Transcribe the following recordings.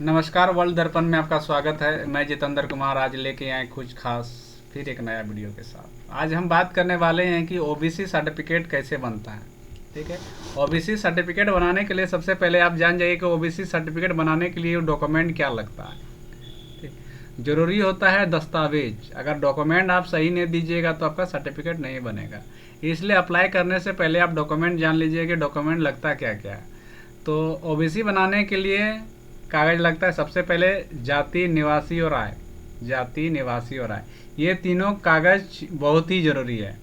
नमस्कार, वर्ल्ड दर्पण में आपका स्वागत है। मैं जितेंद्र कुमार आज लेके आए कुछ खास फिर एक नया वीडियो के साथ। आज हम बात करने वाले हैं कि ओबीसी सर्टिफिकेट कैसे बनता है। ठीक है। ओबीसी सर्टिफिकेट बनाने के लिए सबसे पहले आप जान जाइए कि ओबीसी सर्टिफिकेट बनाने के लिए डॉक्यूमेंट क्या लगता है। ठीक। जरूरी होता है दस्तावेज। अगर डॉक्यूमेंट आप सही नहीं दीजिएगा तो आपका सर्टिफिकेट नहीं बनेगा। इसलिए अप्लाई करने से पहले आप डॉक्यूमेंट जान लीजिए कि डॉक्यूमेंट लगता क्या क्या है। तो ओबीसी बनाने के लिए कागज लगता है सबसे पहले जाति, निवासी और आय। जाति, निवासी और आय, ये तीनों कागज बहुत ही जरूरी है।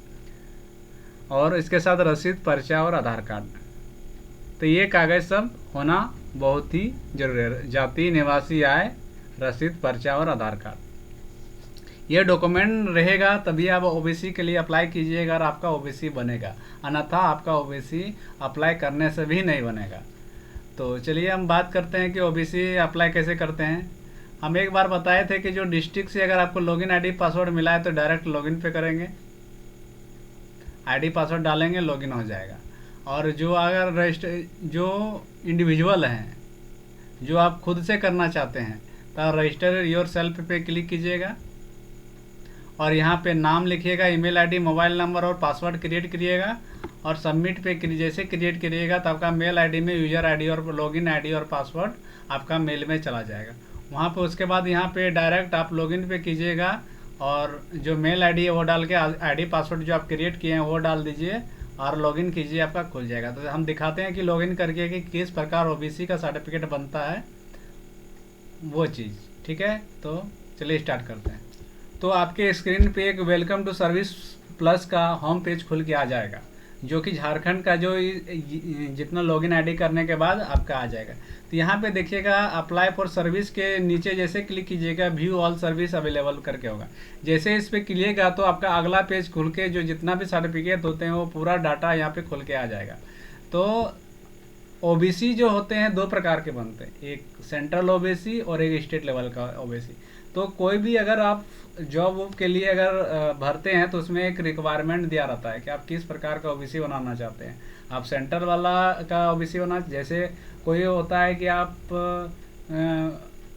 और इसके साथ रसीद, पर्चा और आधार कार्ड। तो ये कागज सब होना बहुत ही जरूरी है। जाति, निवासी, आय, रसीद, पर्चा और आधार कार्ड, ये डॉक्यूमेंट रहेगा तभी आप ओबीसी के लिए अप्लाई कीजिएगा और आपका ओबीसी बनेगा। अन्यथा आपका ओबीसी अप्लाई करने से भी नहीं बनेगा। तो चलिए हम बात करते हैं कि ओबीसी अप्लाई कैसे करते हैं। हम एक बार बताए थे कि जो डिस्ट्रिक्ट से अगर आपको लॉगिन आईडी पासवर्ड मिला है तो डायरेक्ट लॉगिन पे करेंगे, आईडी पासवर्ड डालेंगे, लॉगिन हो जाएगा। और जो अगर रजिस्टर जो इंडिविजुअल हैं, जो आप खुद से करना चाहते हैं, तो रजिस्टर योर सेल्फ पे क्लिक कीजिएगा और यहाँ पे नाम लिखिएगा, ईमेल आईडी, मोबाइल नंबर और पासवर्ड क्रिएट करिएगा और सबमिट पे जैसे क्रिएट करिएगा तो आपका मेल आईडी में यूज़र आईडी और लॉगिन आईडी और पासवर्ड आपका मेल में चला जाएगा। वहाँ पे उसके बाद यहाँ पे डायरेक्ट आप लॉगिन पे कीजिएगा और जो मेल आईडी है वो डाल के आईडी पासवर्ड जो आप क्रिएट किए हैं वो डाल दीजिए और लॉगिन कीजिए, आपका खुल जाएगा। तो हम दिखाते हैं कि लॉगिन करके कि किस प्रकार ओबीसी का सर्टिफिकेट बनता है वो चीज़। ठीक है, तो चलिए स्टार्ट करते हैं। तो आपके स्क्रीन पे एक वेलकम टू सर्विस प्लस का होम पेज खुल के आ जाएगा, जो कि झारखंड का जो जितना लॉगिन आईडी करने के बाद आपका आ जाएगा। तो यहाँ पे देखिएगा अप्लाई फॉर सर्विस के नीचे जैसे क्लिक कीजिएगा व्यू ऑल सर्विस अवेलेबल करके होगा। जैसे इस पर क्लिएगा तो आपका अगला पेज खुल के जो जितना भी सर्टिफिकेट होते हैं वो पूरा डाटा यहाँ पे खुल के आ जाएगा। तो ओबीसी जो होते हैं दो प्रकार के बनते हैं, एक सेंट्रल ओबीसी और एक स्टेट लेवल का ओबीसी। तो कोई भी अगर आप जॉब के लिए अगर भरते हैं तो उसमें एक रिक्वायरमेंट दिया रहता है कि आप किस प्रकार का ओबीसी बनाना चाहते हैं। आप सेंट्रल वाला का ओबीसी बना, जैसे कोई होता है कि आप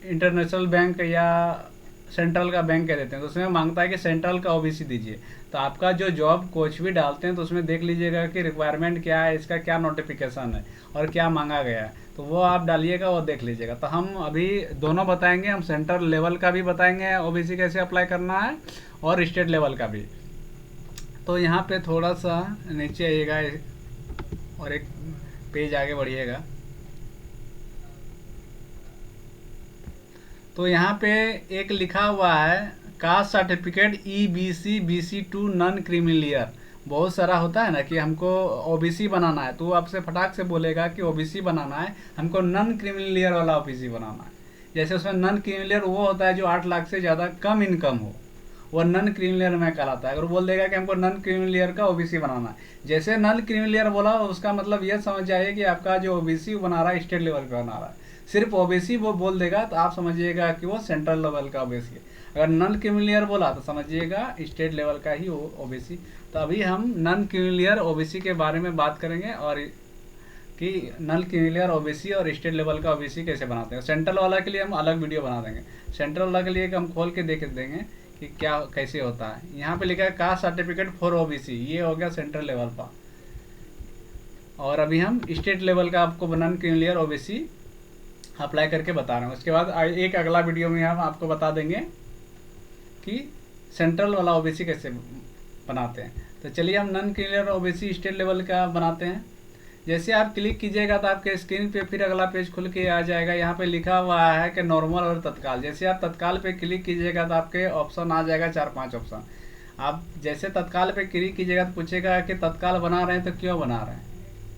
इंटरनेशनल बैंक या सेंट्रल का बैंक कह देते हैं तो उसमें मांगता है कि सेंट्रल का ओबीसी दीजिए। तो आपका जो जॉब कोच भी डालते हैं तो उसमें देख लीजिएगा कि रिक्वायरमेंट क्या है, इसका क्या नोटिफिकेशन है और क्या मांगा गया है, तो वो आप डालिएगा, वो देख लीजिएगा। तो हम अभी दोनों बताएंगे, हम सेंट्रल लेवल का भी बताएंगे ओबीसी कैसे अप्लाई करना है और स्टेट लेवल का भी। तो यहाँ पे थोड़ा सा नीचे आइएगा और एक पेज आगे बढ़िएगा। तो यहाँ पे एक लिखा हुआ है caste certificate EBC BC2 non creamy layer. बहुत सारा होता है ना कि हमको ओबीसी बनाना है, तो वो आपसे फटाक से बोलेगा कि ओबीसी बनाना है, हमको नॉन क्रीमिलियर वाला ओबीसी बनाना है। जैसे उसमें नॉन क्रीमिलियर वो होता है जो 8 लाख से ज़्यादा कम इनकम हो, वो नॉन क्रीमिलियर में कहलाता है। अगर वो बोल देगा कि हमको नॉन क्रीमिलियर का ओबीसी बनाना है, जैसे नॉन क्रीमिलियर बोला उसका मतलब ये समझ जाइए कि आपका जो ओबीसी बना रहा है स्टेट लेवल पे बना रहा है। सिर्फ ओबीसी वो बोल देगा तो आप समझिएगा कि वो सेंट्रल लेवल का ओबीसी है। अगर नॉन क्रीमिलियर बोला तो समझिएगा स्टेट लेवल का ही ओबीसी। तो अभी हम नॉन क्रीमिलियर ओबीसी के बारे में बात करेंगे और कि नॉन क्रीमिलियर ओबीसी और स्टेट लेवल का ओबीसी कैसे बनाते हैं। सेंट्रल वाला के लिए हम अलग वीडियो बना देंगे। सेंट्रल वाला के लिए हम खोल के देख देंगे कि क्या कैसे होता है। यहाँ पे लिखा है कास्ट सर्टिफिकेट फॉर ओबीसी, ये हो गया सेंट्रल लेवल का। और अभी हम स्टेट लेवल का आपको नॉन क्रीमिलियर ओबीसी अप्लाई करके बता रहे हैं। उसके बाद एक अगला वीडियो में हम आपको बता देंगे कि सेंट्रल वाला ओबीसी कैसे बनाते हैं। तो चलिए हम non creamy layer OBC state level का बनाते हैं। जैसे आप क्लिक कीजिएगा तो आपके स्क्रीन पे फिर अगला पेज खुल के आ जाएगा। यहाँ पे लिखा हुआ है कि नॉर्मल और तत्काल। जैसे आप तत्काल पे क्लिक कीजिएगा तो आपके ऑप्शन आ जाएगा 4-5 ऑप्शन। आप जैसे तत्काल पे क्लिक कीजिएगा तो पूछेगा कि तत्काल बना रहे हैं तो क्यों बना रहे हैं,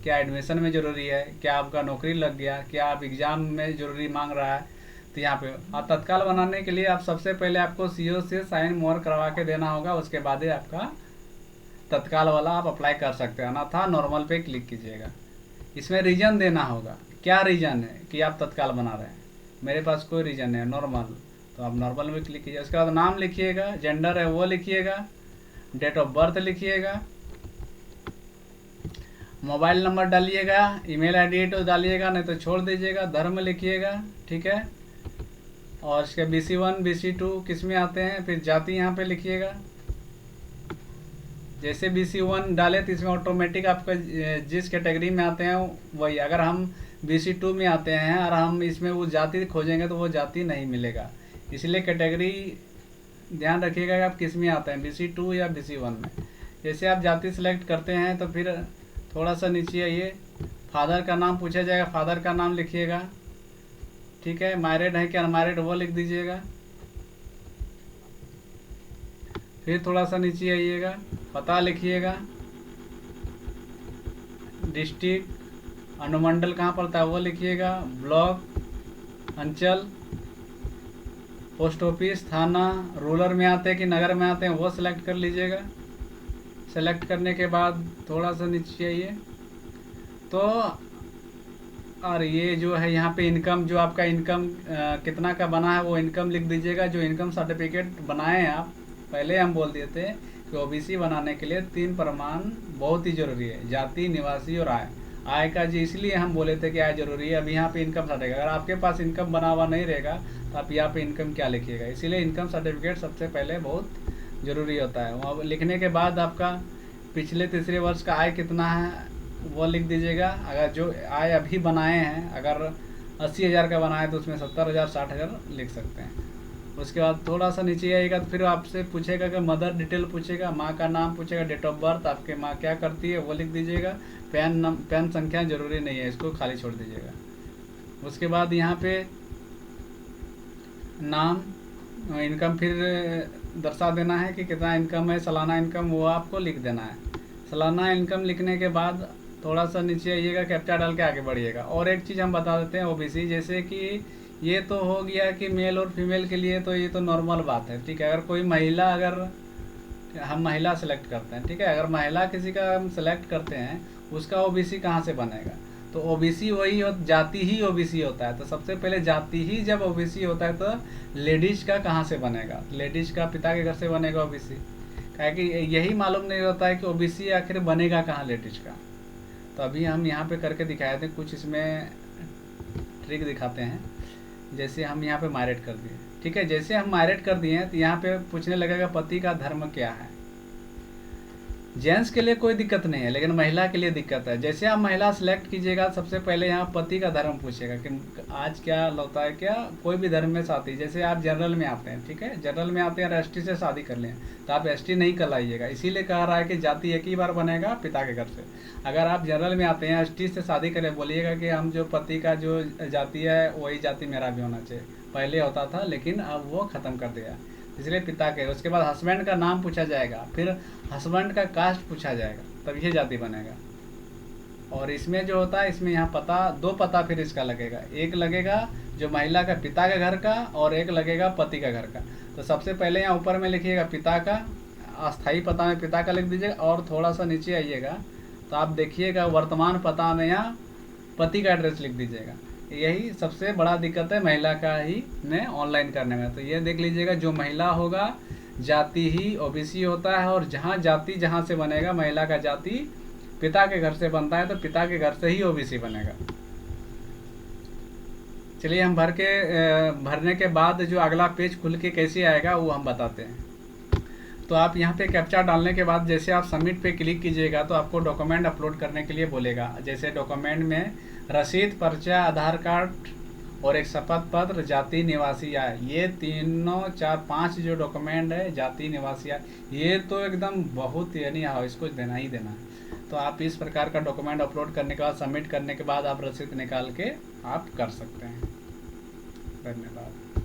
क्या एडमिशन में ज़रूरी है, क्या आपका नौकरी लग गया, क्या आप एग्ज़ाम में ज़रूरी मांग रहा है। तो यहाँ पे और तत्काल बनाने के लिए आप सबसे पहले आपको सीओ से साइन मोहर करवा के देना होगा, उसके बाद ही आपका तत्काल वाला आप अप्लाई कर सकते हैं। ना था नॉर्मल पे क्लिक कीजिएगा। इसमें रीज़न देना होगा, क्या रीज़न है कि आप तत्काल बना रहे हैं। मेरे पास कोई रीज़न है, नॉर्मल, तो आप नॉर्मल में क्लिक कीजिए। उसके बाद नाम लिखिएगा, जेंडर है वो लिखिएगा, डेट ऑफ बर्थ लिखिएगा, मोबाइल नंबर डालिएगा, ईमेल आईडी तो डालिएगा, नहीं तो छोड़ दीजिएगा, धर्म लिखिएगा। ठीक है, और इसके BC1 BC2 किस में आते हैं, फिर जाति यहाँ पे लिखिएगा। जैसे BC1 डाले तो इसमें ऑटोमेटिक आपका जिस कैटेगरी में आते हैं वही। अगर हम BC2 में आते हैं और हम इसमें वो जाति खोजेंगे तो वो जाति नहीं मिलेगा। इसलिए कैटेगरी ध्यान रखिएगा कि आप किस में आते हैं, BC2 या BC1 में। जैसे आप जाति सेलेक्ट करते हैं तो फिर थोड़ा सा नीचे आइए, फादर का नाम पूछा जाएगा, फादर का नाम लिखिएगा। ठीक है, मैरिड है कि अनमैरिड वो लिख दीजिएगा। फिर थोड़ा सा नीचे आइएगा, पता लिखिएगा, डिस्ट्रिक्ट अनुमंडल कहाँ पड़ता है वो लिखिएगा, ब्लॉक, अंचल, पोस्ट ऑफिस, थाना, रूरल में आते हैं कि नगर में आते हैं वो सिलेक्ट कर लीजिएगा। सेलेक्ट करने के बाद थोड़ा सा नीचे आइए तो, और ये जो है यहाँ पे इनकम, जो आपका इनकम कितना का बना है वो इनकम लिख दीजिएगा। जो इनकम सर्टिफिकेट बनाए हैं आप, पहले हम बोल दिए थे कि ओबीसी बनाने के लिए 3 प्रमाण बहुत ही ज़रूरी है, जाति, निवासी और आय। आय का जी इसलिए हम बोले थे कि आय जरूरी है। अभी यहाँ पे इनकम सर्टिफिकेट, अगर आपके पास इनकम बना हुआ नहीं रहेगा तो आप यहाँ पे इनकम क्या लिखिएगा। इसीलिए इनकम सर्टिफिकेट सबसे पहले बहुत ज़रूरी होता है। वहाँ लिखने के बाद आपका पिछले तीसरे वर्ष का आय कितना है वो लिख दीजिएगा। अगर जो आय अभी बनाए हैं, अगर 80,000 का बनाए तो उसमें 70,000 60,000 लिख सकते हैं। उसके बाद थोड़ा सा नीचे आएगा तो फिर आपसे पूछेगा कि मदर डिटेल पूछेगा, माँ का नाम पूछेगा, डेट ऑफ बर्थ, आपके माँ क्या करती है वो लिख दीजिएगा। पैन संख्या जरूरी नहीं है, इसको खाली छोड़ दीजिएगा। उसके बाद यहाँ पे नाम, इनकम फिर दर्शा देना है कि कितना इनकम है, सालाना इनकम वो आपको लिख देना है। सालाना इनकम लिखने के बाद थोड़ा सा नीचे आइएगा, कैप्चा डाल के आगे बढ़िएगा। और एक चीज़ हम बता देते हैं ओबीसी, जैसे कि ये तो हो गया कि मेल और फीमेल के लिए तो ये तो नॉर्मल बात है। ठीक है, अगर कोई महिला, अगर हम महिला सेलेक्ट करते हैं, ठीक है, अगर महिला किसी का हम सेलेक्ट करते हैं उसका ओबीसी कहाँ से बनेगा, तो ओबीसी वही जाति ही ओबीसी होता है। तो सबसे पहले जाति ही जब ओबीसी होता है तो लेडीज का कहाँ से बनेगा, लेडीज का पिता के घर से बनेगा ओबीसी। क्या कि यही मालूम नहीं होता है कि ओबीसी आखिर बनेगा कहाँ लेडीज का। तो अभी हम यहाँ पे करके दिखाए थे, कुछ इसमें ट्रिक दिखाते हैं। जैसे हम यहाँ पे मैरिड कर दिए, ठीक है, जैसे हम मैरिड कर दिए हैं तो यहाँ पे पूछने लगेगा पति का धर्म क्या है। जेंट्स के लिए कोई दिक्कत नहीं है, लेकिन महिला के लिए दिक्कत है। जैसे आप महिला सेलेक्ट कीजिएगा, सबसे पहले यहाँ पति का धर्म पूछेगा कि आज क्या होता है, क्या कोई भी धर्म में शादी। जैसे आप जनरल में आते हैं, ठीक है, जनरल में आते हैं और एसटी से शादी कर लें तो आप एसटी नहीं कहलाइएगा। इसीलिए कह रहा है कि जाति एक ही बार बनेगा, पिता के घर से। अगर आप जनरल में आते हैं, एसटी से शादी करें, बोलिएगा कि हम जो पति का जो जाति है वही जाति मेरा भी होना चाहिए। पहले होता था लेकिन अब वो ख़त्म कर दिया, इसलिए पिता के। उसके बाद हस्बैंड का नाम पूछा जाएगा, फिर हस्बैंड का कास्ट पूछा जाएगा, तब ये जाति बनेगा। और इसमें जो होता है, इसमें यहाँ पता, 2 पता फिर इसका लगेगा। एक लगेगा जो महिला का पिता के घर का और एक लगेगा पति का घर का। तो सबसे पहले यहाँ ऊपर में लिखिएगा पिता का, अस्थाई पता में पिता का लिख दीजिएगा। और थोड़ा सा नीचे आइएगा तो आप देखिएगा वर्तमान पता में यहाँ पति का एड्रेस लिख दीजिएगा। यही सबसे बड़ा दिक्कत है महिला का ही में ऑनलाइन करने में। तो ये देख लीजिएगा, जो महिला होगा जाति ही ओबीसी होता है, और जहाँ जाति जहाँ से बनेगा, महिला का जाति पिता के घर से बनता है तो पिता के घर से ही ओबीसी बनेगा। चलिए हम भरने के बाद जो अगला पेज खुल के कैसे आएगा वो हम बताते हैं। तो आप यहाँ पे कैप्चा डालने के बाद जैसे आप सबमिट पे क्लिक कीजिएगा तो आपको डॉक्यूमेंट अपलोड करने के लिए बोलेगा। जैसे डॉक्यूमेंट में रसीद, पर्चा, आधार कार्ड और एक शपथ पत्र, जाति, निवासी आय, ये तीनों 4-5 जो डॉक्यूमेंट है, जाति, निवासी आय, ये तो एकदम बहुत यानी इसको देना ही देना है। तो आप इस प्रकार का डॉक्यूमेंट अपलोड करने के बाद, सबमिट करने के बाद आप रसीद निकाल के आप कर सकते हैं। धन्यवाद।